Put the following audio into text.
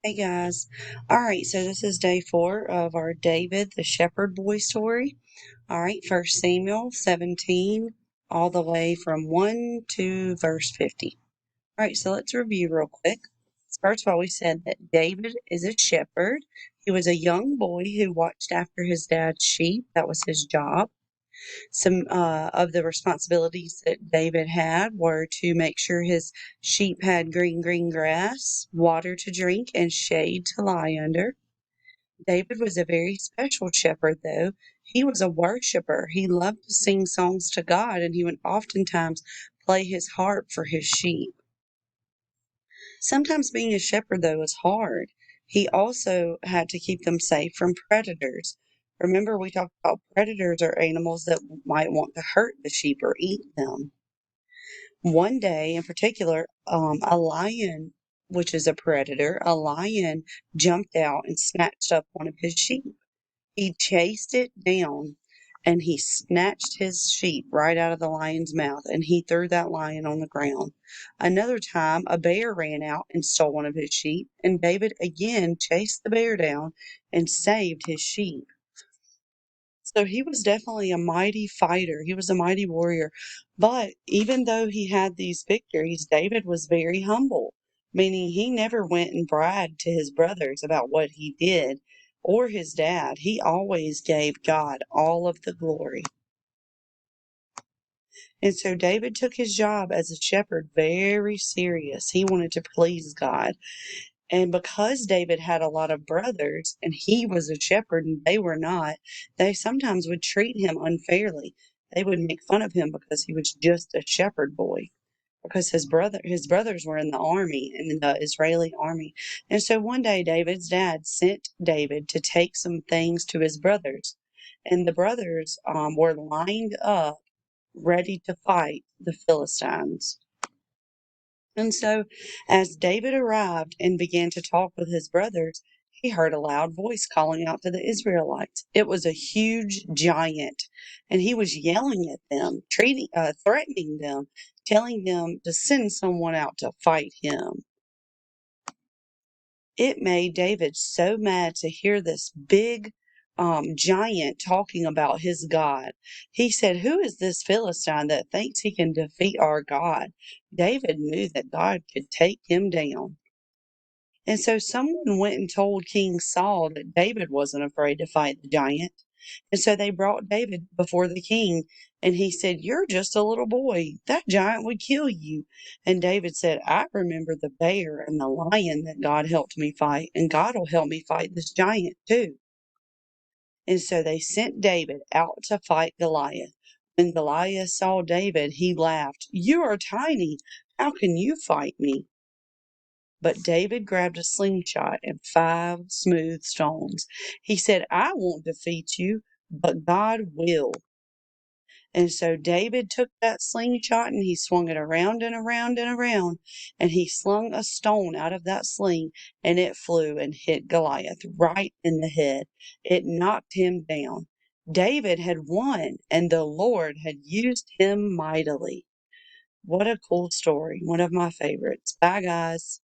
Hey guys. All right, so this is day 4 of our David the Shepherd Boy story. All right, First Samuel 17, all the way from 1 to verse 50. All right, so let's review real quick. First of all, we said that David is a shepherd. He was a young boy who watched after his dad's sheep. That was his job. Some of the responsibilities that David had were to make sure his sheep had green grass, water to drink, and shade to lie under. David was a very special shepherd, though. He was a worshiper. He loved to sing songs to God, and he would oftentimes play his harp for his sheep. Sometimes being a shepherd, though, is hard. He also had to keep them safe from predators. Remember, we talked about predators are animals that might want to hurt the sheep or eat them. One day in particular, a lion, which is a predator, a lion jumped out and snatched up one of his sheep. He chased it down and he snatched his sheep right out of the lion's mouth and he threw that lion on the ground. Another time, a bear ran out and stole one of his sheep, and David again chased the bear down and saved his sheep. So he was definitely a mighty fighter. He was a mighty warrior. But even though he had these victories, David was very humble, meaning he never went and bragged to his brothers about what he did or his dad. He always gave God all of the glory. And so David took his job as a shepherd very serious. He wanted to please God. And because David had a lot of brothers and he was a shepherd and they were not, they sometimes would treat him unfairly. They would make fun of him because he was just a shepherd boy. Because his brothers were in the army, in the Israeli army. And so one day David's dad sent David to take some things to his brothers. And the brothers were lined up ready to fight the Philistines. And so, as David arrived and began to talk with his brothers, he heard a loud voice calling out to the Israelites. It was a huge giant, and he was yelling at them, threatening them, telling them to send someone out to fight him. It made David so mad to hear this big giant talking about his God. He said, "Who is this Philistine that thinks he can defeat our God?" David knew that God could take him down. And so someone went and told King Saul that David wasn't afraid to fight the giant. And so they brought David before the king, and he said, "You're just a little boy. That giant would kill you." And David said, "I remember the bear and the lion that God helped me fight, and God will help me fight this giant too." And so they sent David out to fight Goliath. When Goliath saw David, he laughed. "You are tiny. How can you fight me?" But David grabbed a slingshot and 5 smooth stones. He said, "I won't defeat you, but God will." And so David took that slingshot and he swung it around and around and around, and he slung a stone out of that sling, and it flew and hit Goliath right in the head. It knocked him down. David had won, and the Lord had used him mightily. What a cool story. One of my favorites. Bye, guys.